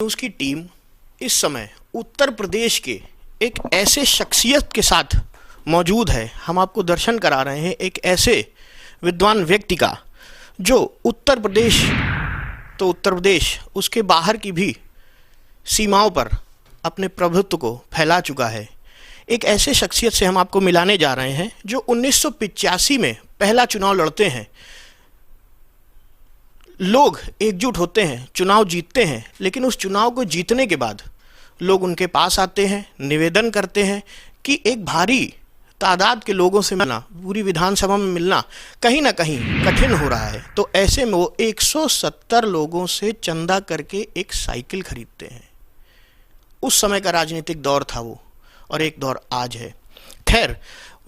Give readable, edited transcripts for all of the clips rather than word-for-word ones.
News की team इस समय उत्तर प्रदेश के एक ऐसे शख्सियत के साथ मौजूद है। हम आपको दर्शन करा रहे हैं एक ऐसे विद्वान व्यक्ति का जो उत्तर प्रदेश उसके बाहर की भी सीमाओं पर अपने प्रभुत्व को फैला चुका है। एक ऐसे शख्सियत से हम आपको मिलाने जा रहे हैं जो 1985 में पहला चुनाव लड़ते हैं। लोग एकजुट होते हैं, चुनाव जीतते हैं, लेकिन उस चुनाव को जीतने के बाद लोग उनके पास आते हैं, निवेदन करते हैं कि एक भारी तादाद के लोगों से मिलना, पूरी विधानसभा में मिलना कहीं ना कहीं कठिन हो रहा है। तो ऐसे में वो 170 लोगों से चंदा करके एक साइकिल खरीदते हैं। उस समय का राजनीतिक दौर था वो, और एक दौर आज है। खैर,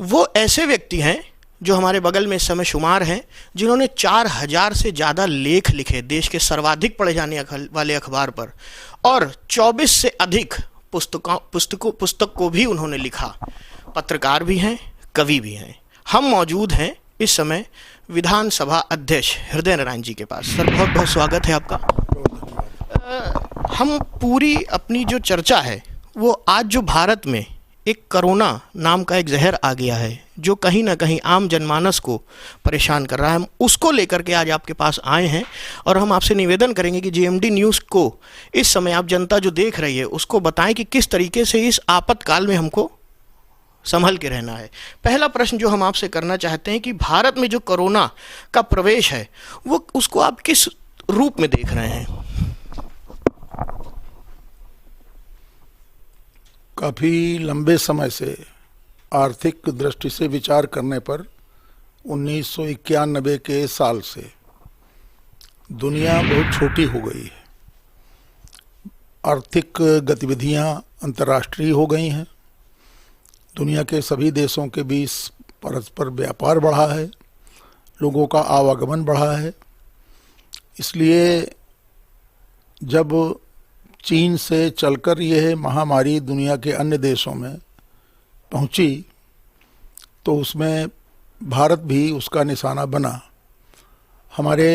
वो ऐसे व्यक्ति हैं जो हमारे बगल में इस समय शुमार हैं, जिन्होंने 4000 से ज़्यादा लेख लिखे देश के सर्वाधिक पढ़े जाने वाले अखबार पर, और 24 से अधिक पुस्तक को भी उन्होंने लिखा। पत्रकार भी हैं, कवि भी हैं। हम मौजूद हैं इस समय विधानसभा अध्यक्ष हृदय नारायण जी के पास। सर, बहुत बहुत स्वागत है आपका। हम पूरी अपनी जो चर्चा है वो आज जो भारत में एक कोरोना नाम का एक जहर आ गया है, जो कहीं ना कहीं आम जनमानस को परेशान कर रहा है, हम उसको लेकर के आज आपके पास आए हैं। और हम आपसे निवेदन करेंगे कि जीएमडी न्यूज़ को इस समय आप जनता जो देख रही है उसको बताएं कि किस तरीके से इस आपातकाल में हमको संभल के रहना है। पहला प्रश्न जो हम आपसे करना चाहते हैं कि भारत में जो कोरोना का प्रवेश है वो उसको आप किस रूप में देख रहे हैं? काफ़ी लंबे समय से आर्थिक दृष्टि से विचार करने पर 1991 के साल से दुनिया बहुत छोटी हो गई है। आर्थिक गतिविधियां अंतर्राष्ट्रीय हो गई हैं। दुनिया के सभी देशों के बीच परस्पर व्यापार बढ़ा है, लोगों का आवागमन बढ़ा है। इसलिए जब चीन से चलकर यह महामारी दुनिया के अन्य देशों में पहुंची तो उसमें भारत भी उसका निशाना बना। हमारे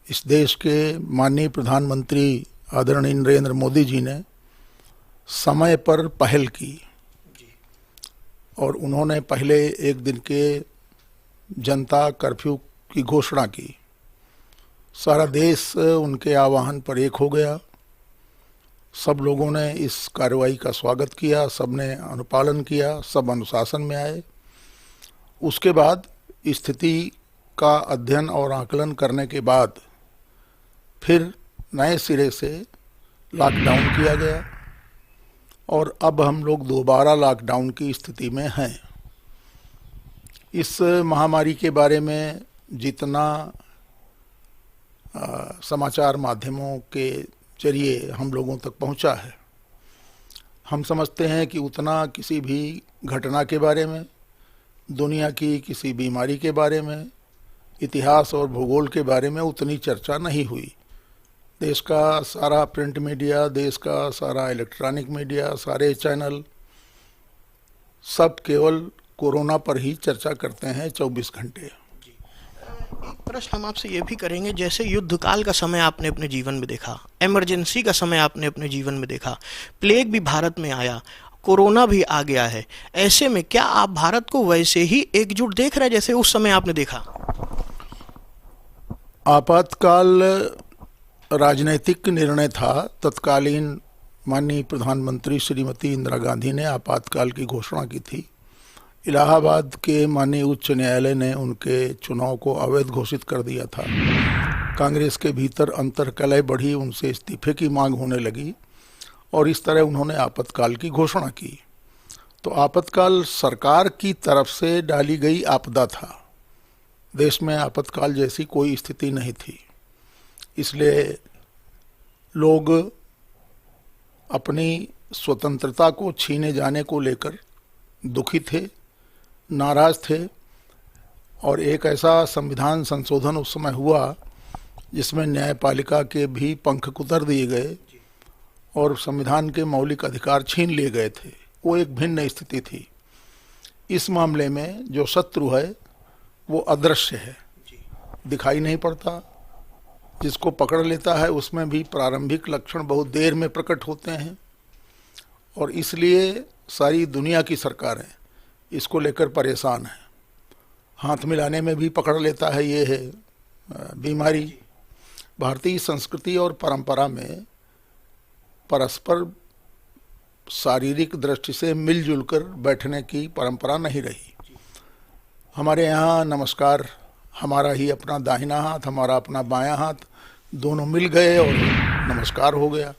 इस देश के माननीय प्रधानमंत्री आदरणीय नरेंद्र मोदी जी ने समय पर पहल की और उन्होंने पहले एक दिन के जनता कर्फ्यू की घोषणा की। सारा देश उनके आह्वान पर एक हो गया। सब लोगों ने इस कार्रवाई का स्वागत किया, सबने अनुपालन किया, सब अनुशासन में आए। उसके बाद स्थिति का अध्ययन और आकलन करने के बाद फिर नए सिरे से लॉकडाउन किया गया और अब हम लोग दोबारा लॉकडाउन की स्थिति में हैं। इस महामारी के बारे में जितना समाचार माध्यमों के जरिए हम लोगों तक पहुंचा है, हम समझते हैं कि उतना किसी भी घटना के बारे में, दुनिया की किसी बीमारी के बारे में, इतिहास और भूगोल के बारे में उतनी चर्चा नहीं हुई। देश का सारा प्रिंट मीडिया, देश का सारा इलेक्ट्रॉनिक मीडिया, सारे चैनल सब केवल कोरोना पर ही चर्चा करते हैं 24 घंटे। एक प्रश्न हम आपसे ये भी करेंगे, जैसे युद्ध काल का समय आपने अपने जीवन में देखा, इमरजेंसी का समय आपने अपने जीवन में देखा, प्लेग भी भारत में आया, कोरोना भी आ गया है। ऐसे में क्या आप भारत को वैसे ही एकजुट देख रहे हैं जैसे उस समय आपने देखा? आपातकाल राजनीतिक निर्णय था। तत्कालीन माननीय प्रधानमंत्री श्रीमती इंदिरा गांधी ने आपातकाल की घोषणा की थी। इलाहाबाद के माननीय उच्च न्यायालय ने उनके चुनाव को अवैध घोषित कर दिया था। कांग्रेस के भीतर अंतर्कलह बढ़ी, उनसे इस्तीफे की मांग होने लगी और इस तरह उन्होंने आपातकाल की घोषणा की। तो आपातकाल सरकार की तरफ से डाली गई आपदा था। देश में आपातकाल जैसी कोई स्थिति नहीं थी। इसलिए लोग अपनी स्वतंत्रता को छीने जाने को लेकर दुखी थे, नाराज थे। और एक ऐसा संविधान संशोधन उस समय हुआ जिसमें न्यायपालिका के भी पंख कुतर दिए गए और संविधान के मौलिक अधिकार छीन लिए गए थे। वो एक भिन्न स्थिति थी। इस मामले में जो शत्रु है वो अदृश्य है, दिखाई नहीं पड़ता, जिसको पकड़ लेता है उसमें भी प्रारंभिक लक्षण बहुत देर में प्रकट होते हैं, और इसलिए सारी दुनिया की सरकारें इसको लेकर परेशान हैं। हाथ मिलाने में भी पकड़ लेता है ये है बीमारी। भारतीय संस्कृति और परंपरा में परस्पर शारीरिक दृष्टि से मिलजुल कर बैठने की परंपरा नहीं रही। हमारे यहाँ नमस्कार, हमारा ही अपना दाहिना हाथ, हमारा अपना बायां हाथ दोनों मिल गए और नमस्कार हो गया।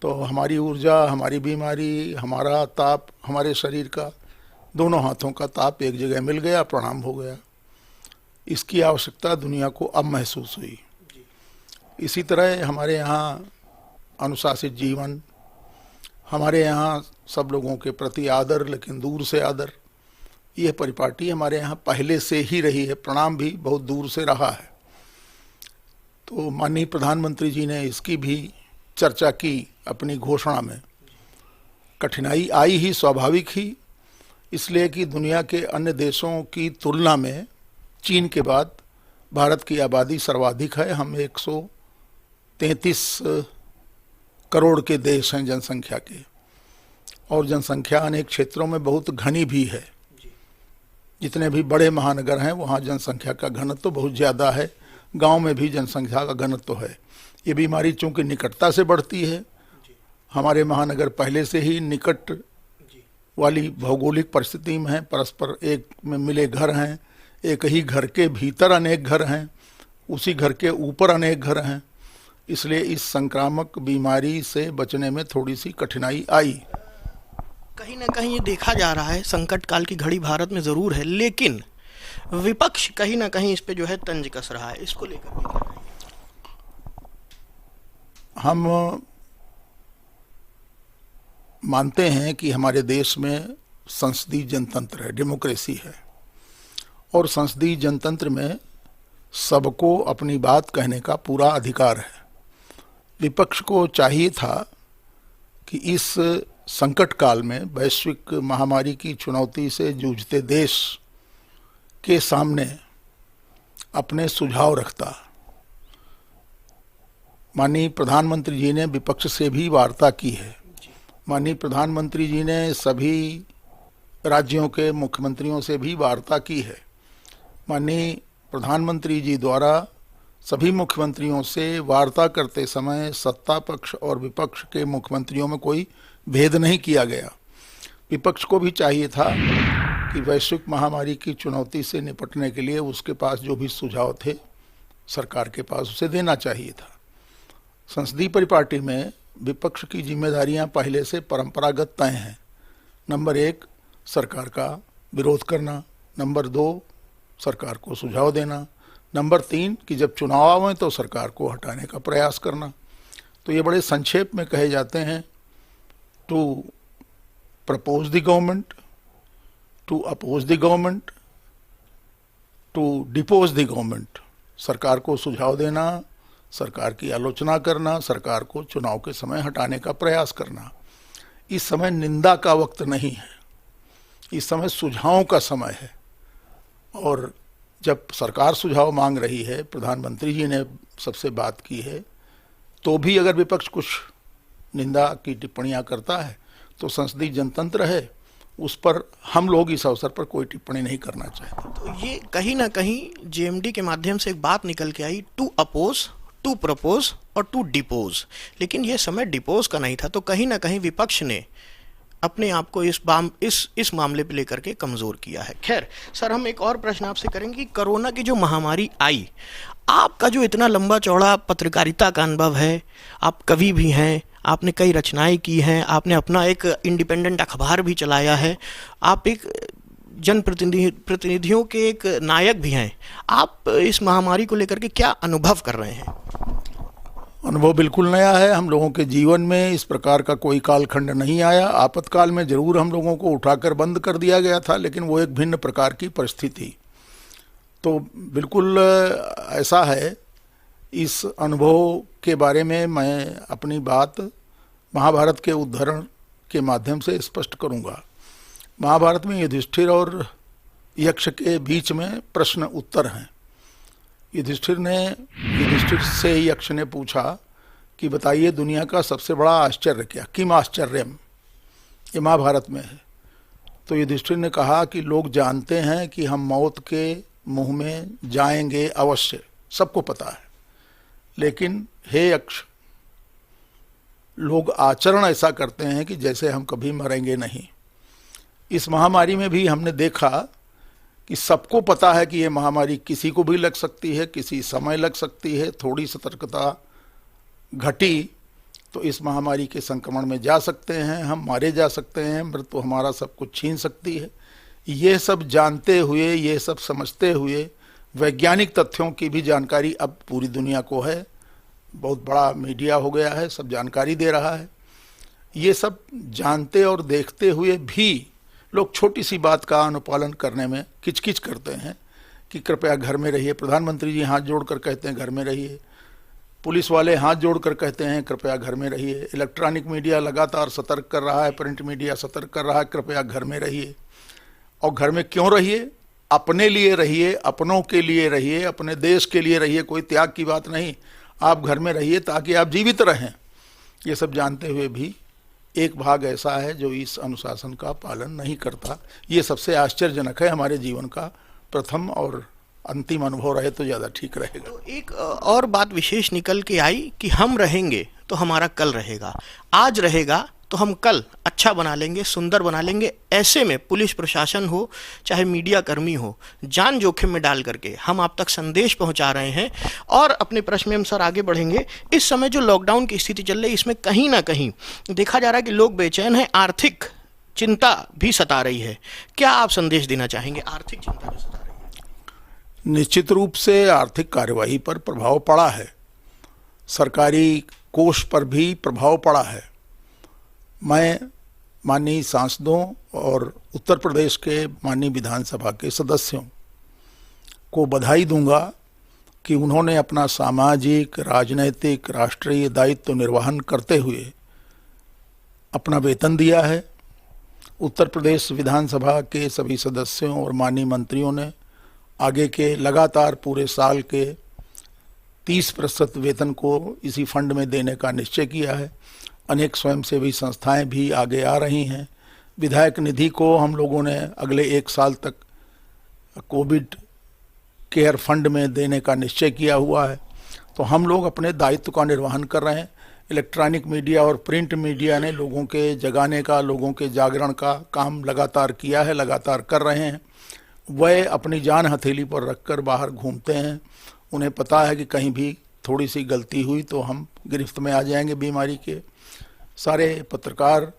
तो हमारी ऊर्जा, हमारी बीमारी, हमारा ताप, हमारे शरीर का, दोनों हाथों का ताप एक जगह मिल गया, प्रणाम हो गया। इसकी आवश्यकता दुनिया को अब महसूस हुई। इसी तरह हमारे यहाँ अनुशासित जीवन, हमारे यहाँ सब लोगों के प्रति आदर लेकिन दूर से आदर, यह परिपाटी हमारे यहाँ पहले से ही रही है। प्रणाम भी बहुत दूर से रहा है। तो माननीय प्रधानमंत्री जी ने इसकी भी चर्चा की अपनी घोषणा में। कठिनाई आई ही, स्वाभाविक ही, इसलिए कि दुनिया के अन्य देशों की तुलना में चीन के बाद भारत की आबादी सर्वाधिक है। हम 133 करोड़ के देश हैं जनसंख्या के, और जनसंख्या अनेक क्षेत्रों में बहुत घनी भी है। जितने भी बड़े महानगर हैं वहाँ जनसंख्या का घनत्व तो बहुत ज़्यादा है, गांव में भी जनसंख्या का घनत्व तो है। ये बीमारी चूंकि निकटता से बढ़ती है, हमारे महानगर पहले से ही निकट वाली भौगोलिक परिस्थिति में है, परस्पर एक में मिले घर हैं, एक ही घर के भीतर अनेक घर हैं, उसी घर के ऊपर अनेक घर हैं, इसलिए इस संक्रामक बीमारी से बचने में थोड़ी सी कठिनाई आई। कहीं ना कहीं ये देखा जा रहा है, संकट काल की घड़ी भारत में जरूर है, लेकिन विपक्ष कहीं ना कहीं इस पे जो है तंज कस रहा है। इसको लेकर भी क्या कहेंगे? हम मानते हैं कि हमारे देश में संसदीय जनतंत्र है, डेमोक्रेसी है, और संसदीय जनतंत्र में सबको अपनी बात कहने का पूरा अधिकार है। विपक्ष को चाहिए था कि इस संकट काल में वैश्विक महामारी की चुनौती से जूझते देश के सामने अपने सुझाव रखता। माननीय प्रधानमंत्री जी ने विपक्ष से भी वार्ता की है। माननीय प्रधानमंत्री जी ने सभी राज्यों के मुख्यमंत्रियों से भी वार्ता की है। माननीय प्रधानमंत्री जी द्वारा सभी मुख्यमंत्रियों से वार्ता करते समय सत्ता पक्ष और विपक्ष के मुख्यमंत्रियों में कोई भेद नहीं किया गया। विपक्ष को भी चाहिए था कि वैश्विक महामारी की चुनौती से निपटने के लिए उसके पास जो भी सुझाव थे सरकार के पास उसे देना चाहिए था। संसदीय परिपाटी में विपक्ष की जिम्मेदारियां पहले से परंपरागत तय हैं। नंबर 1 सरकार का विरोध करना, नंबर 2 सरकार को सुझाव देना, नंबर 3 कि जब चुनाव आवे तो सरकार को हटाने का प्रयास करना। तो ये बड़े संक्षेप में कहे जाते हैं, to propose the government, to oppose the government, to depose the government. सरकार को सुझाव देना, सरकार की आलोचना करना, सरकार को चुनाव के समय हटाने का प्रयास करना। इस समय निंदा का वक्त नहीं है, इस समय सुझावों का समय है। और जब सरकार सुझाव मांग रही है, प्रधानमंत्री जी ने सबसे बात की है, तो भी अगर विपक्ष कुछ निंदा की टिप्पणियां करता है तो संसदीय जनतंत्र है, उस पर हम लोग इस अवसर पर कोई टिप्पणी नहीं करना चाहते। तो ये कहीं ना कहीं जेएमडी के माध्यम से एक बात निकल के आई, टू अपोज, टू प्रपोज और टू डिपोज, लेकिन ये समय डिपोज का नहीं था। तो कहीं ना कहीं विपक्ष ने अपने आप को इस मामले पे लेकर के कमजोर किया है। खैर सर, हम एक और प्रश्न आपसे करेंगे कि कोरोना की जो महामारी आई, आपका जो इतना लंबा चौड़ा पत्रकारिता का अनुभव है, आप कवि भी हैं, आपने कई रचनाएं की हैं, आपने अपना एक इंडिपेंडेंट अखबार भी चलाया है, आप एक जनप्रतिनिधियों के एक नायक भी हैं। आप इस महामारी को लेकर के क्या अनुभव कर रहे हैं? अनुभव बिल्कुल नया है। हम लोगों के जीवन में इस प्रकार का कोई कालखंड नहीं आया। आपातकाल में जरूर हम लोगों को उठाकर बंद कर दिया गया था, लेकिन वो एक भिन्न प्रकार की परिस्थिति। तो बिल्कुल ऐसा है। इस अनुभव के बारे में मैं अपनी बात महाभारत के उद्धरण के माध्यम से स्पष्ट करूंगा। महाभारत में युधिष्ठिर और यक्ष के बीच में प्रश्न उत्तर हैं। युधिष्ठिर से यक्ष ने पूछा कि बताइए दुनिया का सबसे बड़ा आश्चर्य क्या, किम आश्चर्यम, ये महाभारत में है। तो युधिष्ठिर ने कहा कि लोग जानते हैं कि हम मौत के मुंह में जाएंगे अवश्य, सबको पता है, लेकिन हे यक्ष, लोग आचरण ऐसा करते हैं कि जैसे हम कभी मरेंगे नहीं। इस महामारी में भी हमने देखा कि सबको पता है कि ये महामारी किसी को भी लग सकती है, किसी समय लग सकती है। थोड़ी सतर्कता घटी तो इस महामारी के संक्रमण में जा सकते हैं, हम मारे जा सकते हैं, मृत्यु हमारा सब कुछ छीन सकती है। ये सब जानते हुए, ये सब समझते हुए, वैज्ञानिक तथ्यों की भी जानकारी अब पूरी दुनिया को है, बहुत बड़ा मीडिया हो गया है, सब जानकारी दे रहा है। ये सब जानते और देखते हुए भी लोग छोटी सी बात का अनुपालन करने में किचकिच करते हैं कि कृपया घर में रहिए। प्रधानमंत्री जी हाथ जोड़कर कहते हैं घर में रहिए, पुलिस वाले हाथ जोड़कर कहते हैं कृपया घर में रहिए, इलेक्ट्रॉनिक मीडिया लगातार सतर्क कर रहा है, प्रिंट मीडिया सतर्क कर रहा है कृपया घर में रहिए। और घर में क्यों रहिए? अपने लिए रहिए, अपनों के लिए रहिए, अपने देश के लिए रहिए, कोई त्याग की बात नहीं। आप घर में रहिए ताकि आप जीवित रहें। ये सब जानते हुए भी एक भाग ऐसा है जो इस अनुशासन का पालन नहीं करता। ये सबसे आश्चर्यजनक है, हमारे जीवन का प्रथम और अंतिम अनुभव रहे तो ज़्यादा ठीक रहेगा। तो एक और बात विशेष निकल के आई कि हम रहेंगे तो हमारा कल रहेगा, आज रहेगा तो हम कल अच्छा बना लेंगे, सुंदर बना लेंगे। ऐसे में पुलिस प्रशासन हो चाहे मीडिया कर्मी हो, जान जोखिम में डाल करके हम आप तक संदेश पहुंचा रहे हैं। और अपने प्रश्न में हम सर आगे बढ़ेंगे। इस समय जो लॉकडाउन की स्थिति चल रही है, इसमें कहीं ना कहीं देखा जा रहा है कि लोग बेचैन हैं, आर्थिक चिंता भी सता रही है। क्या आप संदेश देना चाहेंगे? आर्थिक चिंता भी सता रही है। निश्चित रूप से आर्थिक कार्यवाही पर प्रभाव पड़ा है, सरकारी कोष पर भी प्रभाव पड़ा है। मैं माननीय सांसदों और उत्तर प्रदेश के माननीय विधानसभा के सदस्यों को बधाई दूंगा कि उन्होंने अपना सामाजिक, राजनैतिक, राष्ट्रीय दायित्व निर्वहन करते हुए अपना वेतन दिया है। उत्तर प्रदेश विधानसभा के सभी सदस्यों और माननीय मंत्रियों ने आगे के लगातार पूरे साल के 30% वेतन को इसी फंड में देने का निश्चय किया है। अनेक स्वयंसेवी संस्थाएं भी आगे आ रही हैं। विधायक निधि को हम लोगों ने अगले 1 साल तक कोविड केयर फंड में देने का निश्चय किया हुआ है। तो हम लोग अपने दायित्व का निर्वहन कर रहे हैं। इलेक्ट्रॉनिक मीडिया और प्रिंट मीडिया ने लोगों के जगाने का, लोगों के जागरण का काम लगातार किया है, लगातार कर रहे हैं। वह अपनी जान हथेली पर रखकर बाहर घूमते हैं। उन्हें पता है कि कहीं भी थोड़ी सी गलती हुई तो हम गिरफ्त में आ जाएंगे बीमारी के। सारे पत्रकार,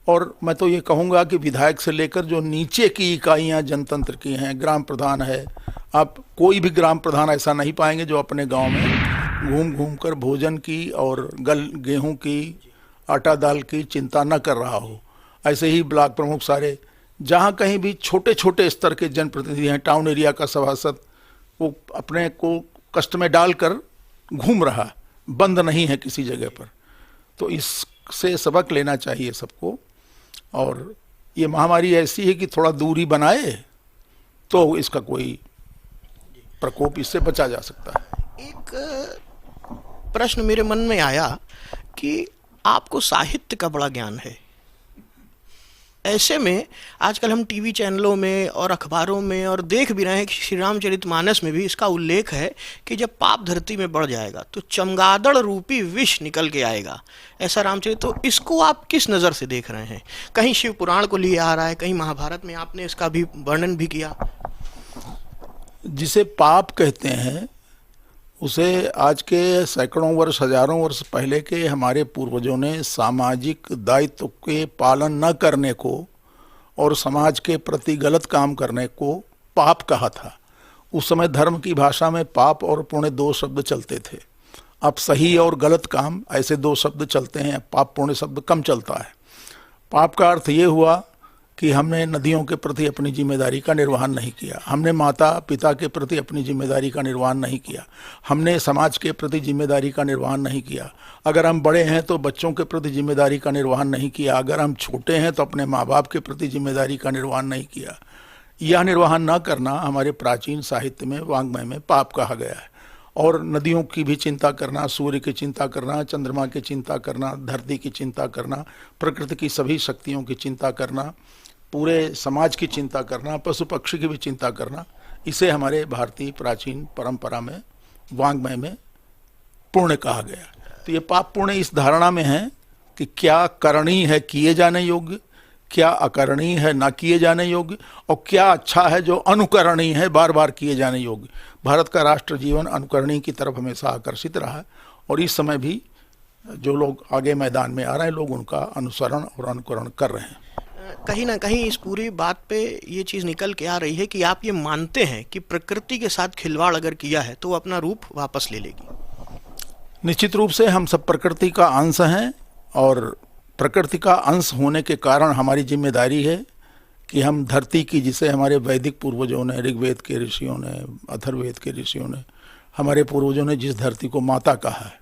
और मैं तो ये कहूँगा कि विधायक से लेकर जो नीचे की इकाइयाँ जनतंत्र की हैं, ग्राम प्रधान है, आप कोई भी ग्राम प्रधान ऐसा नहीं पाएंगे जो अपने गांव में घूम घूम कर भोजन की और गेहूं की, आटा दाल की चिंता न कर रहा हो। ऐसे ही ब्लॉक प्रमुख सारे, जहाँ कहीं भी छोटे छोटे स्तर के जनप्रतिनिधि हैं, टाउन एरिया का सभासद, वो अपने को कष्ट में डालकर घूम रहा, बंद नहीं है किसी जगह पर। तो इससे सबक लेना चाहिए सबको। और ये महामारी ऐसी है कि थोड़ा दूरी बनाए तो इसका कोई प्रकोप इससे बचा जा सकता है। एक प्रश्न मेरे मन में आया कि आपको साहित्य का बड़ा ज्ञान है। ऐसे में आजकल हम टीवी चैनलों में और अखबारों में और देख भी रहे हैं कि श्री रामचरितमानस में भी इसका उल्लेख है कि जब पाप धरती में बढ़ जाएगा तो चमगादड़ रूपी विष निकल के आएगा। ऐसा रामचरित, तो इसको आप किस नज़र से देख रहे हैं? कहीं शिव पुराण को लिए आ रहा है, कहीं महाभारत में आपने इसका भी वर्णन भी किया। जिसे पाप कहते हैं उसे आज के सैकड़ों वर्ष, हजारों वर्ष पहले के हमारे पूर्वजों ने सामाजिक दायित्व के पालन न करने को और समाज के प्रति गलत काम करने को पाप कहा था। उस समय धर्म की भाषा में पाप और पुण्य 2 शब्द चलते थे। अब सही और गलत काम ऐसे 2 शब्द चलते हैं, पाप पुण्य शब्द कम चलता है। पाप का अर्थ ये हुआ कि हमने नदियों के प्रति अपनी जिम्मेदारी का निर्वहन नहीं किया, हमने माता पिता के प्रति अपनी जिम्मेदारी का निर्वहन नहीं किया, हमने समाज के प्रति जिम्मेदारी का निर्वहन नहीं किया। अगर हम बड़े हैं तो बच्चों के प्रति जिम्मेदारी का निर्वहन नहीं किया, अगर हम छोटे हैं तो अपने माँ बाप के प्रति जिम्मेदारी का निर्वहन नहीं किया। यह निर्वहन न करना हमारे प्राचीन साहित्य में, वाङ्मय में पाप कहा गया है। और नदियों की भी चिंता करना, सूर्य की चिंता करना, चंद्रमा की चिंता करना, धरती की चिंता करना, प्रकृति की सभी शक्तियों की चिंता करना, पूरे समाज की चिंता करना, पशु पक्षी की भी चिंता करना, इसे हमारे भारतीय प्राचीन परंपरा में, वांग्मय में पुण्य कहा गया। तो ये पाप पुण्य इस धारणा में है कि क्या करणीय है किए जाने योग्य, क्या अकरणीय है ना किए जाने योग्य, और क्या अच्छा है जो अनुकरणीय है, बार बार किए जाने योग्य। भारत का राष्ट्र जीवन अनुकरणीय की तरफ हमेशा आकर्षित रहा है, और इस समय भी जो लोग आगे मैदान में आ रहे हैं, लोग उनका अनुसरण और अनुकरण कर रहे हैं। कहीं ना कहीं इस पूरी बात पे ये चीज़ निकल के आ रही है कि आप ये मानते हैं कि प्रकृति के साथ खिलवाड़ अगर किया है तो वो अपना रूप वापस ले लेगी। निश्चित रूप से हम सब प्रकृति का अंश हैं, और प्रकृति का अंश होने के कारण हमारी जिम्मेदारी है कि हम धरती की, जिसे हमारे वैदिक पूर्वजों ने, ऋग्वेद के ऋषियों ने, अथर्ववेद के ऋषियों ने, हमारे पूर्वजों ने जिस धरती को माता कहा है,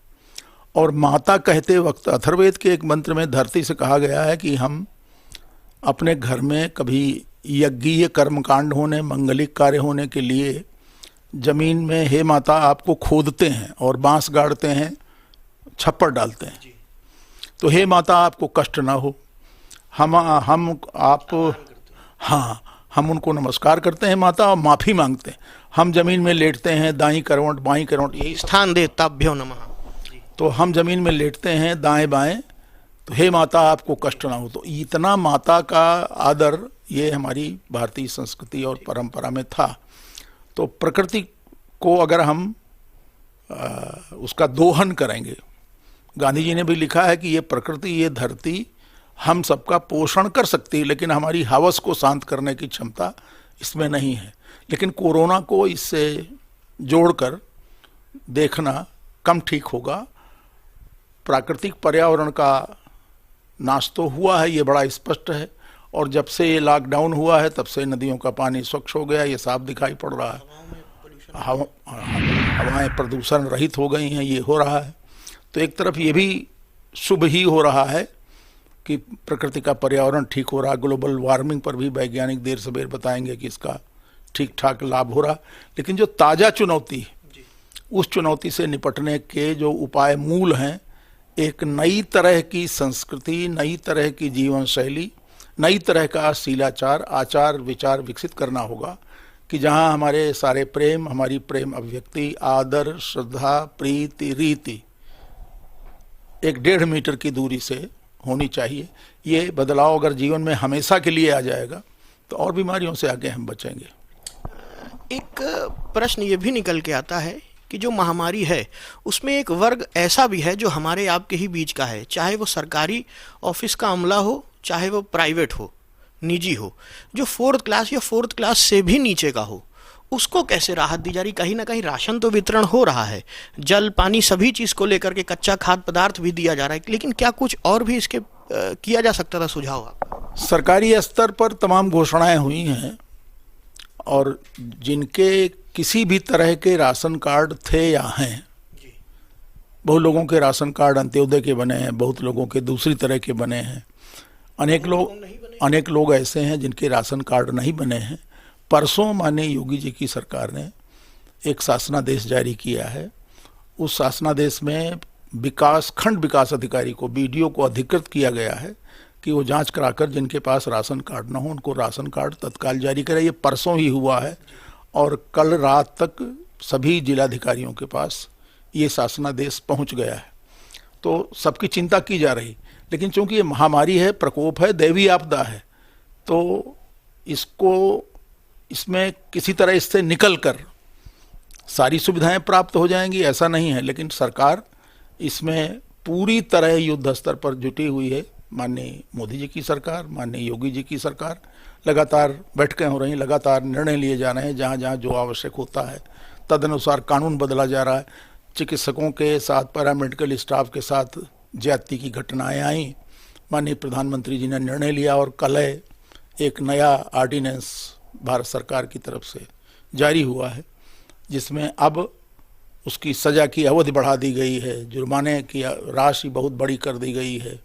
और माता कहते वक्त अथर्ववेद के एक मंत्र में धरती से कहा गया है कि हम अपने घर में कभी यज्ञीय कर्मकांड होने, मंगलिक कार्य होने के लिए जमीन में, हे माता, आपको खोदते हैं और बांस गाड़ते हैं, छप्पर डालते हैं। तो हे माता, आपको कष्ट ना हो, हम उनको नमस्कार करते हैं माता, और माफी मांगते हैं। हम जमीन में लेटते हैं, दाईं करवट बाईं करवट, यही स्थान दे ताभ्यो नमः। तो हम जमीन में लेटते हैं दाएं बाएं, तो हे माता, आपको कष्ट ना हो। तो इतना माता का आदर ये हमारी भारतीय संस्कृति और परंपरा में था। तो प्रकृति को अगर हम उसका दोहन करेंगे, गांधी जी ने भी लिखा है कि ये प्रकृति, ये धरती हम सबका पोषण कर सकती है, लेकिन हमारी हवस को शांत करने की क्षमता इसमें नहीं है। लेकिन कोरोना को इससे जोड़कर देखना कम ठीक होगा। प्राकृतिक पर्यावरण का नाश तो हुआ है, ये बड़ा स्पष्ट है, और जब से ये लॉकडाउन हुआ है तब से नदियों का पानी स्वच्छ हो गया, ये साफ दिखाई पड़ रहा है। हवाएं प्रदूषण रहित हो गई हैं, ये हो रहा है। तो एक तरफ ये भी शुभ ही हो रहा है कि प्रकृति का पर्यावरण ठीक हो रहा है। ग्लोबल वार्मिंग पर भी वैज्ञानिक देर सवेर बताएंगे कि इसका ठीक ठाक लाभ हो रहा। लेकिन जो ताज़ा चुनौती है, उस चुनौती से निपटने के जो उपाय मूल हैं, एक नई तरह की संस्कृति, नई तरह की जीवन शैली, नई तरह का शीलाचार, आचार विचार विकसित करना होगा कि जहां हमारे सारे प्रेम, हमारी प्रेम अभिव्यक्ति, आदर, श्रद्धा, प्रीति, रीति 1-1.5 मीटर की दूरी से होनी चाहिए। ये बदलाव अगर जीवन में हमेशा के लिए आ जाएगा तो और बीमारियों से आगे हम बचेंगे। एक प्रश्न ये भी निकल के आता है कि जो महामारी है उसमें एक वर्ग ऐसा भी है जो हमारे आपके ही बीच का है, चाहे वो सरकारी ऑफिस का अमला हो, चाहे वो प्राइवेट हो, निजी हो, जो 4th क्लास या 4th क्लास से भी नीचे का हो, उसको कैसे राहत दी जा रही। कहीं ना कहीं राशन तो वितरण हो रहा है, जल पानी सभी चीज़ को लेकर के कच्चा खाद्य पदार्थ भी दिया जा रहा है, लेकिन क्या कुछ और भी इसके किया जा सकता था? सुझाव आप। सरकारी स्तर पर तमाम घोषणाएं हुई हैं, और जिनके किसी भी तरह के राशन कार्ड थे या हैं, बहुत लोगों के राशन कार्ड अंत्योदय के बने हैं, बहुत लोगों के दूसरी तरह के बने हैं, अनेक लोग ऐसे हैं जिनके राशन कार्ड नहीं बने हैं। परसों माननीय योगी जी की सरकार ने एक शासनादेश जारी किया है। उस शासनादेश में खंड विकास अधिकारी को, बीडीओ को अधिकृत किया गया है कि वो जांच कराकर जिनके पास राशन कार्ड ना हो उनको राशन कार्ड तत्काल जारी करे। ये परसों ही हुआ है, और कल रात तक सभी जिलाधिकारियों के पास ये शासनादेश पहुंच गया है। तो सबकी चिंता की जा रही, लेकिन चूंकि ये महामारी है, प्रकोप है, दैवीय आपदा है, तो इसमें किसी तरह इससे निकलकर सारी सुविधाएं प्राप्त हो जाएंगी ऐसा नहीं है, लेकिन सरकार इसमें पूरी तरह युद्ध स्तर पर जुटी हुई है। माननीय मोदी जी की सरकार, माननीय योगी जी की सरकार, लगातार बैठकें हो रही हैं, लगातार निर्णय लिए जा रहे हैं। जहाँ जहाँ जो आवश्यक होता है तदनुसार कानून बदला जा रहा है। चिकित्सकों के साथ, पैरामेडिकल स्टाफ के साथ ज्यादती की घटनाएं आई, माननीय प्रधानमंत्री जी ने निर्णय लिया, और कल एक नया ऑर्डिनेंस भारत सरकार की तरफ से जारी हुआ है, जिसमें अब उसकी सज़ा की अवधि बढ़ा दी गई है, जुर्माने की राशि बहुत बड़ी कर दी गई है।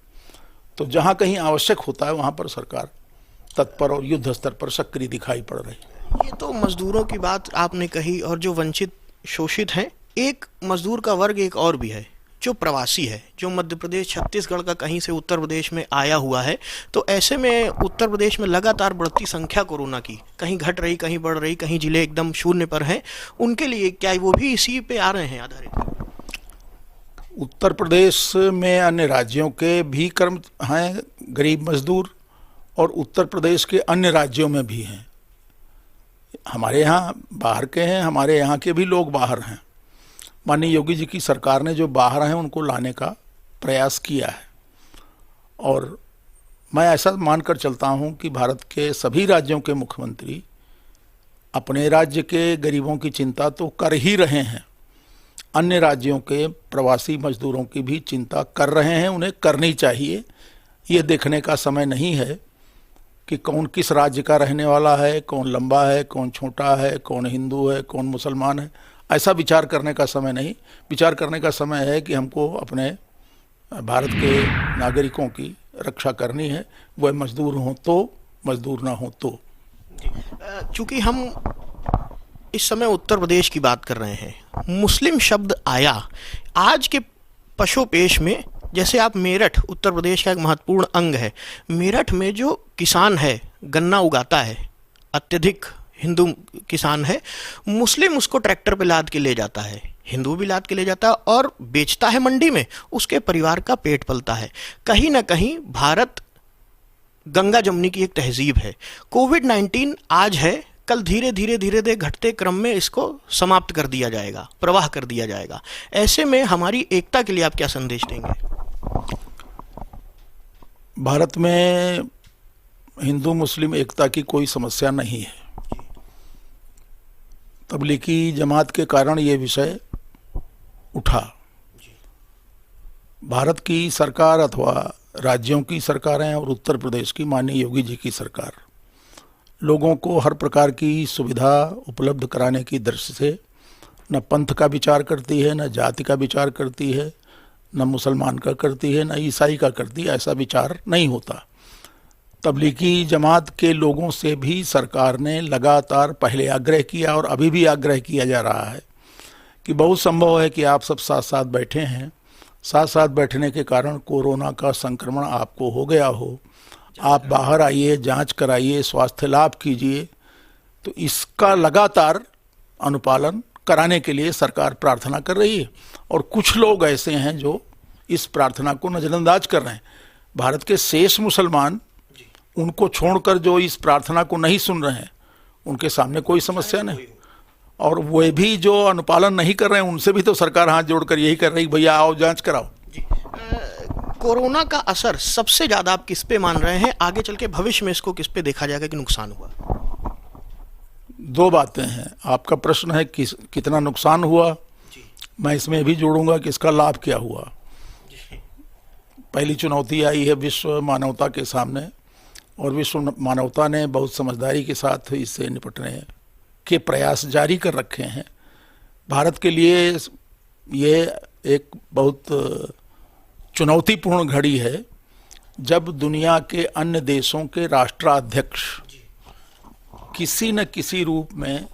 तो जहाँ कहीं आवश्यक होता है वहाँ पर सरकार तत्पर और युद्ध स्तर पर सक्रिय दिखाई पड़ रही है। ये तो मजदूरों की बात आपने कही, और जो वंचित, शोषित हैं, एक मजदूर का वर्ग एक और भी है जो प्रवासी है, जो मध्य प्रदेश छत्तीसगढ़ का कहीं से उत्तर प्रदेश में आया हुआ है। तो ऐसे में उत्तर प्रदेश में लगातार बढ़ती संख्या कोरोना की, कहीं घट रही कहीं बढ़ रही, कहीं जिले एकदम शून्य पर हैं, उनके लिए क्या वो भी इसी पे आ रहे हैं आधारित? उत्तर प्रदेश में अन्य राज्यों के भी कर्म हैं गरीब मजदूर, और उत्तर प्रदेश के अन्य राज्यों में भी हैं। हमारे यहाँ बाहर के हैं, हमारे यहाँ के भी लोग बाहर हैं। माननीय योगी जी की सरकार ने जो बाहर हैं उनको लाने का प्रयास किया है, और मैं ऐसा मानकर चलता हूं कि भारत के सभी राज्यों के मुख्यमंत्री अपने राज्य के गरीबों की चिंता तो कर ही रहे हैं, अन्य राज्यों के प्रवासी मजदूरों की भी चिंता कर रहे हैं, उन्हें करनी चाहिए। ये देखने का समय नहीं है कि कौन किस राज्य का रहने वाला है, कौन लंबा है, कौन छोटा है, कौन हिंदू है, कौन मुसलमान है। ऐसा विचार करने का समय नहीं, विचार करने का समय है कि हमको अपने भारत के नागरिकों की रक्षा करनी है, वह मजदूर हों तो, मजदूर ना हो तो। चूंकि हम इस समय उत्तर प्रदेश की बात कर रहे हैं, मुस्लिम शब्द आया आज के पशोपेश में। जैसे आप मेरठ, उत्तर प्रदेश का एक महत्वपूर्ण अंग है, मेरठ में जो किसान है गन्ना उगाता है, अत्यधिक हिंदू किसान है, मुस्लिम उसको ट्रैक्टर पे लाद के ले जाता है, हिंदू भी लाद के ले जाता है और बेचता है मंडी में, उसके परिवार का पेट पलता है। कहीं ना कहीं भारत गंगा जमुनी की एक तहजीब है। कोविड-19 आज है, कल धीरे धीरे घटते क्रम में इसको समाप्त कर दिया जाएगा, प्रवाह कर दिया जाएगा। ऐसे में हमारी एकता के लिए आप क्या संदेश देंगे? भारत में हिंदू मुस्लिम एकता की कोई समस्या नहीं है। तबलीगी जमात के कारण ये विषय उठा। भारत की सरकार अथवा राज्यों की सरकारें और उत्तर प्रदेश की माननीय योगी जी की सरकार लोगों को हर प्रकार की सुविधा उपलब्ध कराने की दृष्टि से न पंथ का विचार करती है, न जाति का विचार करती है, न मुसलमान का करती है, न ईसाई का करती है। ऐसा विचार नहीं होता। तबलीगी जमात के लोगों से भी सरकार ने लगातार पहले आग्रह किया और अभी भी आग्रह किया जा रहा है कि बहुत संभव है कि आप सब साथ साथ बैठे हैं, साथ साथ बैठने के कारण कोरोना का संक्रमण आपको हो गया हो, आप बाहर आइए, जांच कराइए, स्वास्थ्य लाभ कीजिए। तो इसका लगातार अनुपालन कराने के लिए सरकार प्रार्थना कर रही है, और कुछ लोग ऐसे हैं जो इस प्रार्थना को नजरअंदाज कर रहे हैं। भारत के शेष मुसलमान उनको छोड़कर जो इस प्रार्थना को नहीं सुन रहे हैं, उनके सामने कोई समस्या नहीं, और वे भी जो अनुपालन नहीं कर रहे हैं उनसे भी तो सरकार हाथ जोड़कर यही कर रही, भैया आओ जांच कराओ। कोरोना का असर सबसे ज्यादा आप किस पे मान रहे हैं? आगे चल के भविष्य में इसको किस पे देखा जाएगा कि नुकसान हुआ? दो बातें हैं। आपका प्रश्न है कितना नुकसान हुआ, मैं इसमें भी जोड़ूंगा कि इसका लाभ क्या हुआ। पहली चुनौती आई है विश्व मानवता के सामने, और विश्व मानवता ने बहुत समझदारी के साथ इससे निपटने के प्रयास जारी कर रखे हैं। भारत के लिए ये एक बहुत चुनौतीपूर्ण घड़ी है जब दुनिया के अन्य देशों के राष्ट्राध्यक्ष किसी न किसी रूप में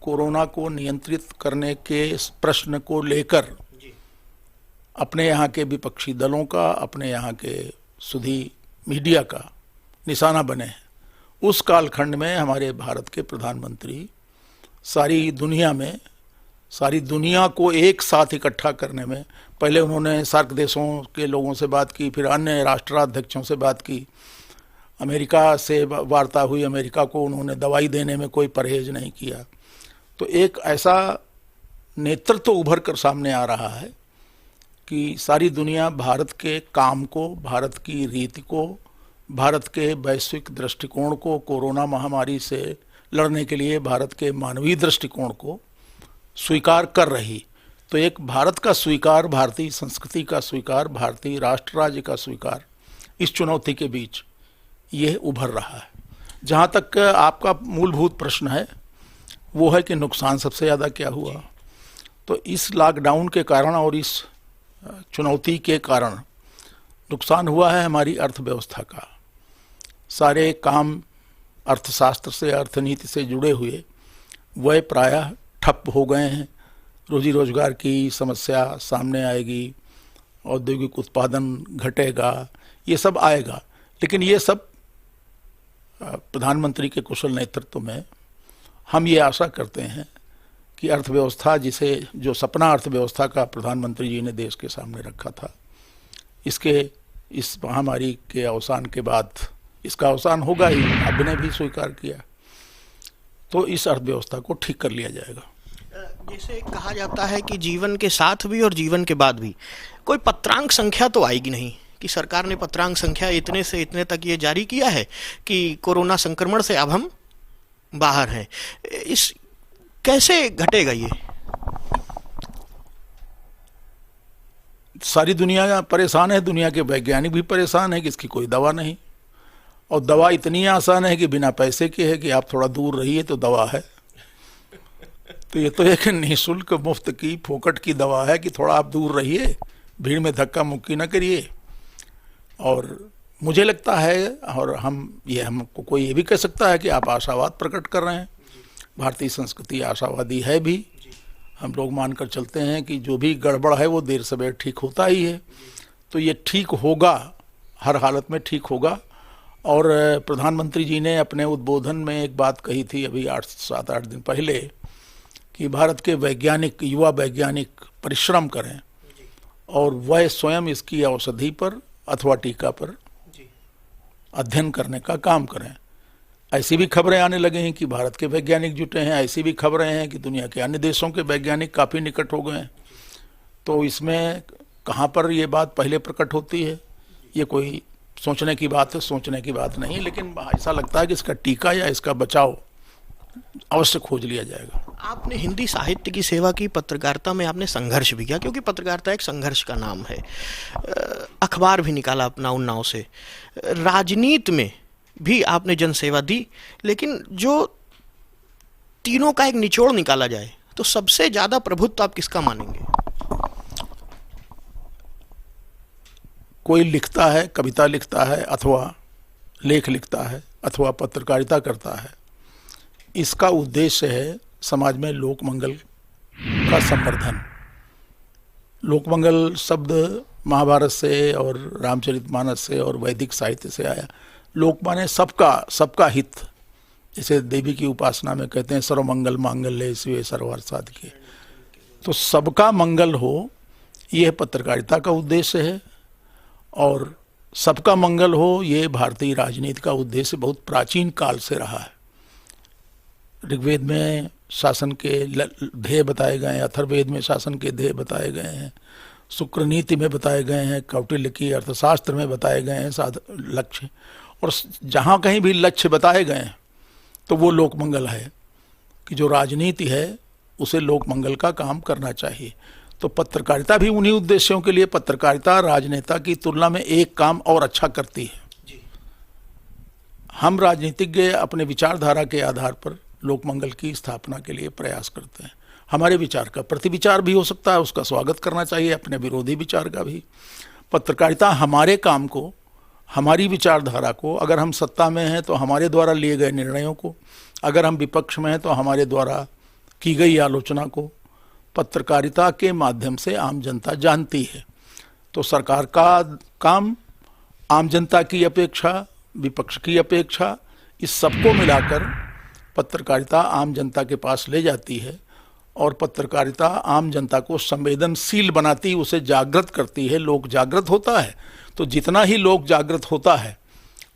कोरोना को नियंत्रित करने के प्रश्न को लेकर अपने यहाँ के विपक्षी दलों का, अपने यहाँ के सुधी मीडिया का निशाना बने हैं। उस कालखंड में हमारे भारत के प्रधानमंत्री सारी दुनिया को एक साथ इकट्ठा करने में, पहले उन्होंने सार्क देशों के लोगों से बात की, फिर अन्य राष्ट्राध्यक्षों से बात की, अमेरिका से वार्ता हुई, अमेरिका को उन्होंने दवाई देने में कोई परहेज नहीं किया। तो एक ऐसा नेतृत्व उभर कर सामने आ रहा है कि सारी दुनिया भारत के काम को, भारत की रीति को, भारत के वैश्विक दृष्टिकोण को, कोरोना महामारी से लड़ने के लिए भारत के मानवीय दृष्टिकोण को स्वीकार कर रही। तो एक भारत का स्वीकार, भारतीय संस्कृति का स्वीकार, भारतीय राष्ट्र राज्य का स्वीकार इस चुनौती के बीच ये उभर रहा है। जहाँ तक आपका मूलभूत प्रश्न है वो है कि नुकसान सबसे ज़्यादा क्या हुआ, तो इस लॉकडाउन के कारण और इस चुनौती के कारण नुकसान हुआ है हमारी अर्थव्यवस्था का। सारे काम अर्थशास्त्र से, अर्थनीति से जुड़े हुए वह प्रायः ठप हो गए हैं। रोजी रोजगार की समस्या सामने आएगी, औद्योगिक उत्पादन घटेगा, ये सब आएगा। लेकिन ये सब प्रधानमंत्री के कुशल नेतृत्व में हम ये आशा करते हैं कि अर्थव्यवस्था, जिसे जो सपना अर्थव्यवस्था का प्रधानमंत्री जी ने देश के सामने रखा था, इस महामारी के अवसान के बाद इसका अवसान होगा ही, आपने भी स्वीकार किया, तो इस अर्थव्यवस्था को ठीक कर लिया जाएगा। जैसे कहा जाता है कि जीवन के साथ भी और जीवन के बाद भी कोई पत्रांक संख्या तो आएगी नहीं कि सरकार ने पत्रांक संख्या इतने से इतने तक ये जारी किया है कि कोरोना संक्रमण से अब हम बाहर हैं। इस कैसे घटेगा ये? सारी दुनिया परेशान है, दुनिया के वैज्ञानिक भी परेशान है कि इसकी कोई दवा नहीं, और दवा इतनी आसान है कि बिना पैसे के है कि आप थोड़ा दूर रहिए तो दवा है। तो ये तो एक निःशुल्क मुफ्त की फोकट की दवा है कि थोड़ा आप दूर रहिए, भीड़ में धक्का मुक्की न करिए। और मुझे लगता है, और हमको कोई ये भी कह सकता है कि आप आशावाद प्रकट कर रहे हैं। भारतीय संस्कृति आशावादी है भी, हम लोग मानकर चलते हैं कि जो भी गड़बड़ है वो देर सवेर ठीक होता ही है। तो ये ठीक होगा, हर हालत में ठीक होगा। और प्रधानमंत्री जी ने अपने उद्बोधन में एक बात कही थी अभी 7-8 दिन पहले कि भारत के वैज्ञानिक, युवा वैज्ञानिक परिश्रम करें और वह स्वयं इसकी औषधि पर अथवा टीका पर अध्ययन करने का काम करें। ऐसी भी खबरें आने लगे हैं कि भारत के वैज्ञानिक जुटे हैं, ऐसी भी खबरें हैं कि दुनिया के अन्य देशों के वैज्ञानिक काफ़ी निकट हो गए हैं। तो इसमें कहाँ पर ये बात पहले प्रकट होती है? ये कोई सोचने की बात है, सोचने की बात नहीं, लेकिन ऐसा लगता है कि इसका टीका या इसका बचाव अवश्य खोज लिया जाएगा। आपने हिंदी साहित्य की सेवा की, पत्रकारिता में आपने संघर्ष भी किया, क्योंकि पत्रकारिता एक संघर्ष का नाम है। अखबार भी निकाला अपना उन्नाव से, राजनीति में भी आपने जनसेवा दी। लेकिन जो तीनों का एक निचोड़ निकाला जाए तो सबसे ज्यादा प्रभुत्व आप किसका मानेंगे? कोई लिखता है, कविता लिखता है, अथवा लेख लिखता है, अथवा पत्रकारिता करता है, इसका उद्देश्य है समाज में लोक मंगल का संवर्धन। लोक मंगल शब्द महाभारत से और रामचरितमानस से और वैदिक साहित्य से आया। लोक माने सबका हित। जैसे देवी की उपासना में कहते हैं सर्वमंगल मांगल्ये शिवे सर्वार्थ साधिके, तो सबका मंगल हो, यह पत्रकारिता का उद्देश्य है। और सबका मंगल हो, ये भारतीय राजनीति का उद्देश्य बहुत प्राचीन काल से रहा है। ऋग्वेद में शासन के ध्येय बताए गए हैं, अथर्ववेद में शासन के ध्येय बताए गए हैं, शुक्र नीति में बताए गए हैं, कौटिल्य की अर्थशास्त्र में बताए गए हैं लक्ष्य। और जहाँ कहीं भी लक्ष्य बताए गए हैं तो वो लोक मंगल है कि जो राजनीति है उसे लोक मंगल का काम करना चाहिए। तो पत्रकारिता भी उन्हीं उद्देश्यों के लिए, पत्रकारिता राजनेता की तुलना में एक काम और अच्छा करती है। हम राजनीतिज्ञ अपने विचारधारा के आधार पर लोक मंगल की स्थापना के लिए प्रयास करते हैं। हमारे विचार का प्रतिविचार भी हो सकता है, उसका स्वागत करना चाहिए, अपने विरोधी विचार का भी। पत्रकारिता हमारे काम को, हमारी विचारधारा को, अगर हम सत्ता में हैं तो हमारे द्वारा लिए गए निर्णयों को, अगर हम विपक्ष में हैं तो हमारे द्वारा की गई आलोचना को पत्रकारिता के माध्यम से आम जनता जानती है। तो सरकार का काम आम जनता की अपेक्षा, विपक्ष की अपेक्षा, इस सबको मिलाकर पत्रकारिता आम जनता के पास ले जाती है। और पत्रकारिता आम जनता को संवेदनशील बनाती, उसे जागृत करती है। लोक जागृत होता है तो जितना ही लोक जागृत होता है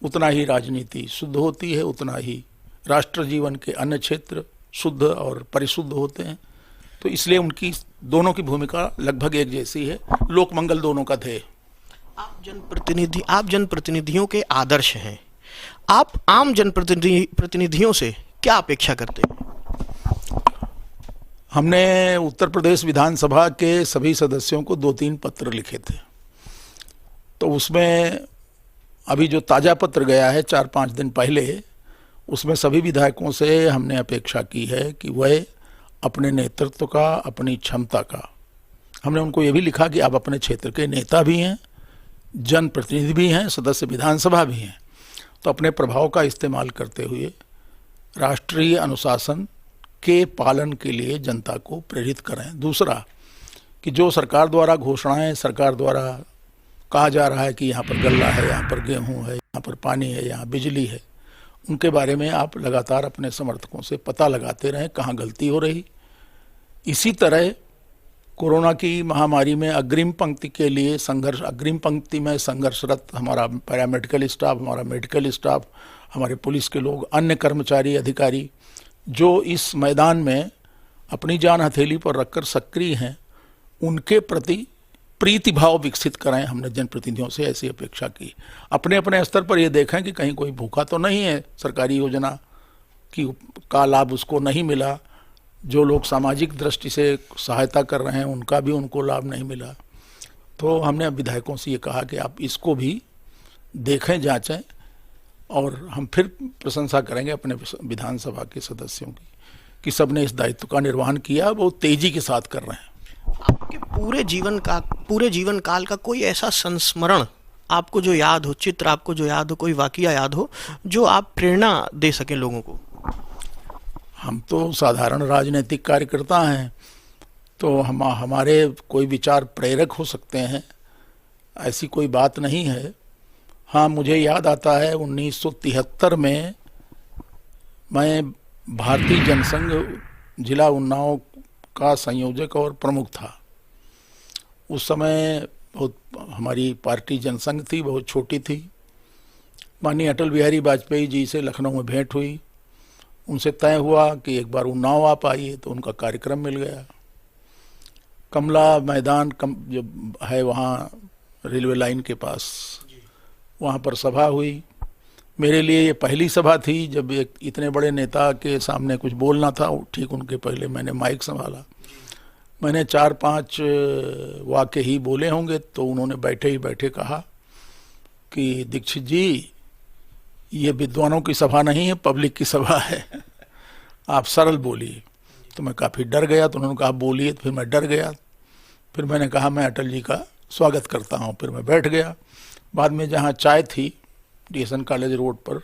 उतना ही राजनीति शुद्ध होती है, उतना ही राष्ट्र जीवन के अन्य क्षेत्र शुद्ध और परिशुद्ध होते हैं। तो इसलिए उनकी दोनों की भूमिका लगभग एक जैसी है, लोक मंगल दोनों का ध्येय। आप जनप्रतिनिधियों के आदर्श हैं। आप आम जनप्रतिनिधियों से क्या अपेक्षा करते हैं? हमने उत्तर प्रदेश विधानसभा के सभी सदस्यों को 2-3 पत्र लिखे थे। तो उसमें अभी जो ताज़ा पत्र गया है 4-5 दिन पहले, उसमें सभी विधायकों से हमने अपेक्षा की है कि वह अपने नेतृत्व का, अपनी क्षमता का, हमने उनको ये भी लिखा कि आप अपने क्षेत्र के नेता भी हैं, जनप्रतिनिधि भी हैं, सदस्य विधानसभा भी हैं, तो अपने प्रभाव का इस्तेमाल करते हुए राष्ट्रीय अनुशासन के पालन के लिए जनता को प्रेरित करें। दूसरा कि जो सरकार द्वारा घोषणाएं, सरकार द्वारा कहा जा रहा है कि यहाँ पर गल्ला है, यहाँ पर गेहूं है, यहाँ पर पानी है, यहाँ बिजली है, उनके बारे में आप लगातार अपने समर्थकों से पता लगाते रहें कहाँ गलती हो रही। इसी तरह कोरोना की महामारी में अग्रिम पंक्ति के लिए संघर्ष, अग्रिम पंक्ति में संघर्षरत हमारा पैरामेडिकल स्टाफ, हमारा मेडिकल स्टाफ, हमारे पुलिस के लोग, अन्य कर्मचारी, अधिकारी जो इस मैदान में अपनी जान हथेली पर रखकर सक्रिय हैं, उनके प्रति प्रीति भाव विकसित कराएं। हमने जनप्रतिनिधियों से ऐसी अपेक्षा की। अपने अपने स्तर पर ये देखें कि कहीं कोई भूखा तो नहीं है, सरकारी योजना की का लाभ उसको नहीं मिला, जो लोग सामाजिक दृष्टि से सहायता कर रहे हैं उनका भी उनको लाभ नहीं मिला। तो हमने विधायकों से ये कहा कि आप इसको भी देखें, जांचें, और हम फिर प्रशंसा करेंगे अपने विधानसभा के सदस्यों की कि सबने इस दायित्व का निर्वहन किया, बहुत तेजी के साथ कर रहे हैं। आपके पूरे जीवन काल का कोई ऐसा संस्मरण आपको जो याद हो, चित्र आपको जो याद हो, कोई वाकया याद हो जो आप प्रेरणा दे सके लोगों को? हम तो साधारण राजनीतिक कार्यकर्ता हैं, तो हमारे कोई विचार प्रेरक हो सकते हैं, ऐसी कोई बात नहीं है। हाँ, मुझे याद आता है 1973 में मैं भारतीय जनसंघ जिला उन्नाव का संयोजक और प्रमुख था। उस समय बहुत हमारी पार्टी जनसंघ थी, बहुत छोटी थी। माननीय अटल बिहारी वाजपेयी जी से लखनऊ में भेंट हुई, उनसे तय हुआ कि एक बार उन्नाव आप आइए, तो उनका कार्यक्रम मिल गया। कमला मैदान जो है वहाँ रेलवे लाइन के पास, वहाँ पर सभा हुई। मेरे लिए ये पहली सभा थी जब एक इतने बड़े नेता के सामने कुछ बोलना था। ठीक उनके पहले मैंने माइक संभाला। मैंने 4-5 वाक्य ही बोले होंगे, तो उन्होंने बैठे ही बैठे कहा कि दीक्षित जी, ये विद्वानों की सभा नहीं है, पब्लिक की सभा है, आप सरल बोलिए। तो मैं काफ़ी डर गया। तो उन्होंने कहा बोलिए, तो फिर मैं डर गया। फिर मैंने कहा मैं अटल जी का स्वागत करता हूँ। फिर मैं बैठ गया। बाद में जहाँ चाय थी डीएसएन कॉलेज रोड पर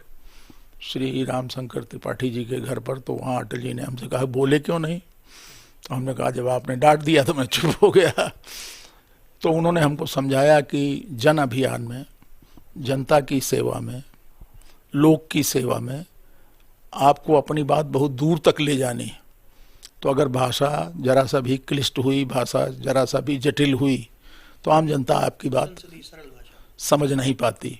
श्री रामशंकर त्रिपाठी जी के घर पर, तो वहाँ अटल जी ने हमसे कहा बोले क्यों नहीं? तो हमने कहा जब आपने डांट दिया तो मैं चुप हो गया। तो उन्होंने हमको समझाया कि जन अभियान में, जनता की सेवा में, लोक की सेवा में आपको अपनी बात बहुत दूर तक ले जानी है। तो अगर भाषा जरा सा भी क्लिष्ट हुई, भाषा जरा सा भी जटिल हुई, तो आम जनता आपकी बात समझ नहीं पाती।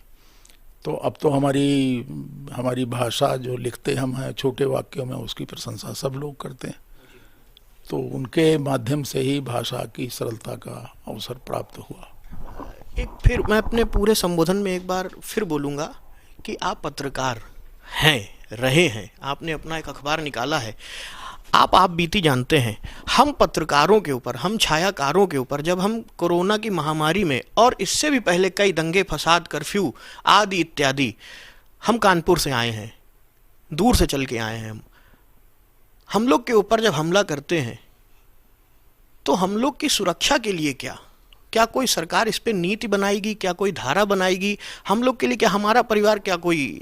तो अब तो हमारी भाषा जो लिखते हम हैं छोटे वाक्यों में, उसकी प्रशंसा सब लोग करते हैं। तो उनके माध्यम से ही भाषा की सरलता का अवसर प्राप्त हुआ। एक फिर मैं अपने पूरे संबोधन में एक बार फिर बोलूँगा कि आप पत्रकार हैं, रहे हैं, आपने अपना एक अखबार निकाला है, आप बीती जानते हैं। हम पत्रकारों के ऊपर, हम छायाकारों के ऊपर, जब हम कोरोना की महामारी में और इससे भी पहले कई दंगे फसाद, कर्फ्यू आदि इत्यादि, हम कानपुर से आए हैं, दूर से चल के आए हैं। हम लोग के ऊपर जब हमला करते हैं तो हम लोग की सुरक्षा के लिए क्या कोई सरकार इस पे नीति बनाएगी? क्या कोई धारा बनाएगी हम लोग के लिए? क्या हमारा परिवार क्या कोई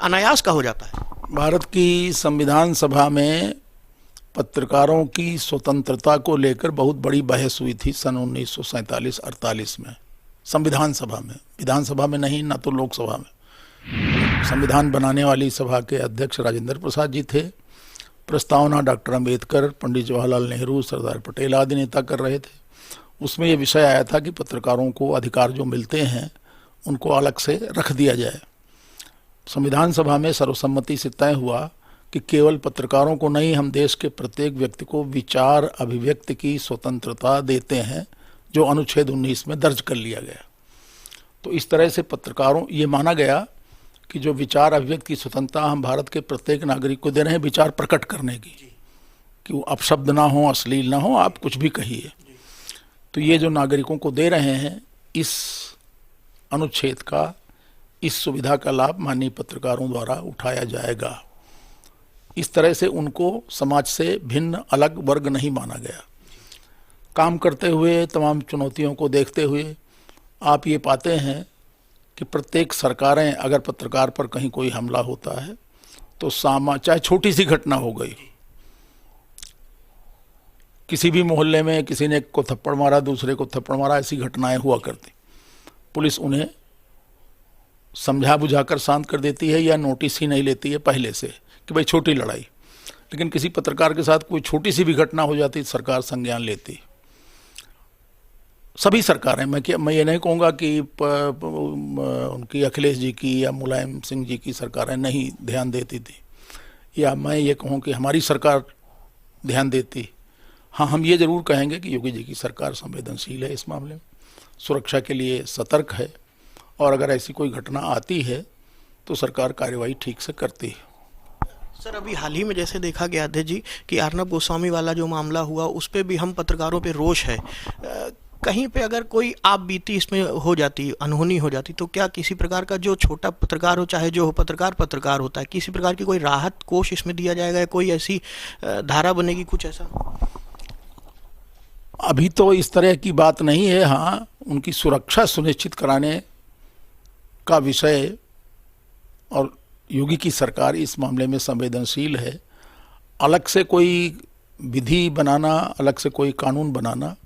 अनायास का हो जाता है? भारत की संविधान सभा में पत्रकारों की स्वतंत्रता को लेकर बहुत बड़ी बहस हुई थी सन 1947-48 में, संविधान सभा में। विधानसभा में नहीं, ना तो लोकसभा में। संविधान बनाने वाली सभा के अध्यक्ष राजेंद्र प्रसाद जी थे। प्रस्तावना डॉक्टर अंबेडकर, पंडित जवाहरलाल नेहरू, सरदार पटेल आदि नेता कर रहे थे। उसमें यह विषय आया था कि पत्रकारों को अधिकार जो मिलते हैं उनको अलग से रख दिया जाए। संविधान सभा में सर्वसम्मति से तय हुआ कि केवल पत्रकारों को नहीं, हम देश के प्रत्येक व्यक्ति को विचार अभिव्यक्ति की स्वतंत्रता देते हैं, जो अनुच्छेद 19 में दर्ज कर लिया गया। तो इस तरह से पत्रकारों, ये माना गया कि जो विचार अभिव्यक्ति की स्वतंत्रता हम भारत के प्रत्येक नागरिक को दे रहे हैं, विचार प्रकट करने की, कि वो अपशब्द ना हो, अश्लील ना हो, आप कुछ भी कहिए। तो ये जो नागरिकों को दे रहे हैं, इस अनुच्छेद का, इस सुविधा का लाभ माननीय पत्रकारों द्वारा उठाया जाएगा। इस तरह से उनको समाज से भिन्न अलग वर्ग नहीं माना गया। काम करते हुए, तमाम चुनौतियों को देखते हुए आप ये पाते हैं कि प्रत्येक सरकारें, अगर पत्रकार पर कहीं कोई हमला होता है तो चाहे छोटी सी घटना हो गई, किसी भी मोहल्ले में किसी ने एक को थप्पड़ मारा, दूसरे को थप्पड़ मारा, ऐसी घटनाएं हुआ करती। पुलिस उन्हें समझा बुझाकर शांत कर देती है या नोटिस ही नहीं लेती है पहले से कि भाई छोटी लड़ाई। लेकिन किसी पत्रकार के साथ कोई छोटी सी भी घटना हो जाती सरकार संज्ञान लेती। सभी सरकारें, मैं ये नहीं कहूँगा कि उनकी अखिलेश जी की या मुलायम सिंह जी की सरकारें नहीं ध्यान देती थी, या मैं ये कहूँ कि हमारी सरकार ध्यान देती। हाँ, हम ये जरूर कहेंगे कि योगी जी की सरकार संवेदनशील है, इस मामले में सुरक्षा के लिए सतर्क है, और अगर ऐसी कोई घटना आती है तो सरकार कार्रवाई ठीक से करती है। सर, अभी हाल ही में जैसे देखा गया अध्यक्ष जी कि अर्नब गोस्वामी वाला जो मामला हुआ उस पर भी हम पत्रकारों पे रोष है। कहीं पे अगर कोई आप बीती इसमें हो जाती, अनहोनी हो जाती, तो क्या किसी प्रकार का जो छोटा पत्रकार हो, चाहे जो हो पत्रकार होता है, किसी प्रकार की कोई राहत कोष इसमें दिया जाएगा या कोई ऐसी धारा बनेगी, कुछ ऐसा? अभी तो इस तरह की बात नहीं है। हाँ, उनकी सुरक्षा सुनिश्चित कराने का विषय, और योगी की सरकार इस मामले में संवेदनशील है। अलग से कोई विधि बनाना, अलग से कोई कानून बनाना,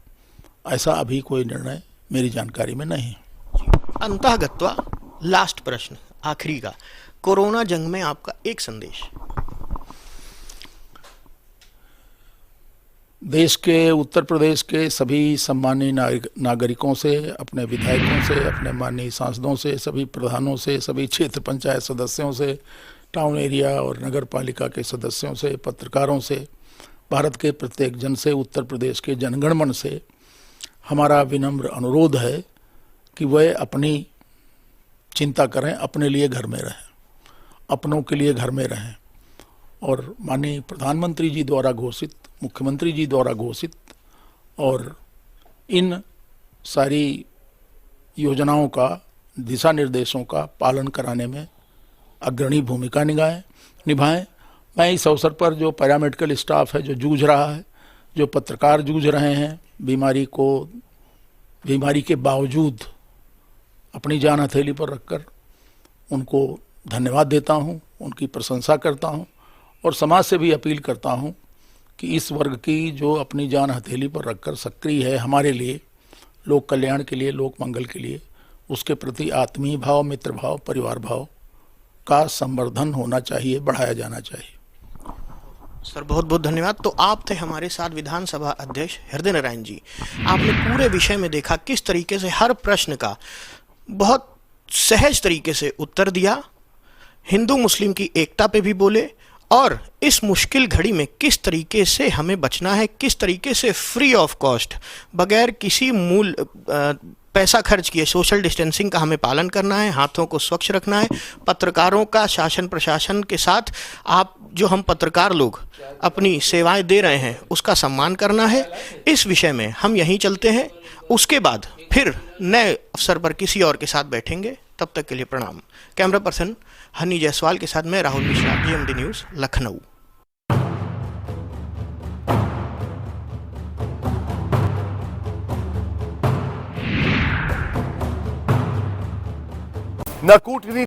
ऐसा अभी कोई निर्णय मेरी जानकारी में नहीं। अंतः गत्वा लास्ट प्रश्न, आखिरी का, कोरोना जंग में आपका एक संदेश। देश के, उत्तर प्रदेश के सभी सम्मानीय नागरिकों से, अपने विधायकों से, अपने माननीय सांसदों से, सभी प्रधानों से, सभी क्षेत्र पंचायत सदस्यों से, टाउन एरिया और नगर पालिका के सदस्यों से, पत्रकारों से, भारत के प्रत्येक जन से, उत्तर प्रदेश के जनगणमन से हमारा विनम्र अनुरोध है कि वह अपनी चिंता करें, अपने लिए घर में रहें, अपनों के लिए घर में रहें, और माननीय प्रधानमंत्री जी द्वारा घोषित, मुख्यमंत्री जी द्वारा घोषित और इन सारी योजनाओं का, दिशा निर्देशों का पालन कराने में अग्रणी भूमिका निभाएं। मैं इस अवसर पर जो पैरामेडिकल स्टाफ है जो जूझ रहा है, जो पत्रकार जूझ रहे हैं, बीमारी के बावजूद अपनी जान हथेली पर रखकर उनको धन्यवाद देता हूं, उनकी प्रशंसा करता हूं, और समाज से भी अपील करता हूं कि इस वर्ग की जो अपनी जान हथेली पर रखकर सक्रिय है हमारे लिए, लोक कल्याण के लिए, लोक मंगल के लिए, उसके प्रति आत्मीय भाव, मित्र भाव, परिवार भाव का संवर्धन होना चाहिए, बढ़ाया जाना चाहिए। सर, बहुत बहुत धन्यवाद। तो आप थे हमारे साथ विधानसभा अध्यक्ष हृदय नारायण जी। आपने पूरे विषय में देखा किस तरीके से हर प्रश्न का बहुत सहज तरीके से उत्तर दिया, हिंदू मुस्लिम की एकता पे भी बोले, और इस मुश्किल घड़ी में किस तरीके से हमें बचना है, किस तरीके से फ्री ऑफ कॉस्ट, बगैर किसी मूल पैसा खर्च किए सोशल डिस्टेंसिंग का हमें पालन करना है, हाथों को स्वच्छ रखना है, पत्रकारों का शासन प्रशासन के साथ आप जो हम पत्रकार लोग अपनी सेवाएं दे रहे हैं उसका सम्मान करना है। इस विषय में हम यहीं चलते हैं, उसके बाद फिर नए अवसर पर किसी और के साथ बैठेंगे। तब तक के लिए प्रणाम। कैमरा पर्सन हनी जायसवाल के साथ मैं राहुल मिश्रा, GMD न्यूज़, लखनऊ। न कूटनीति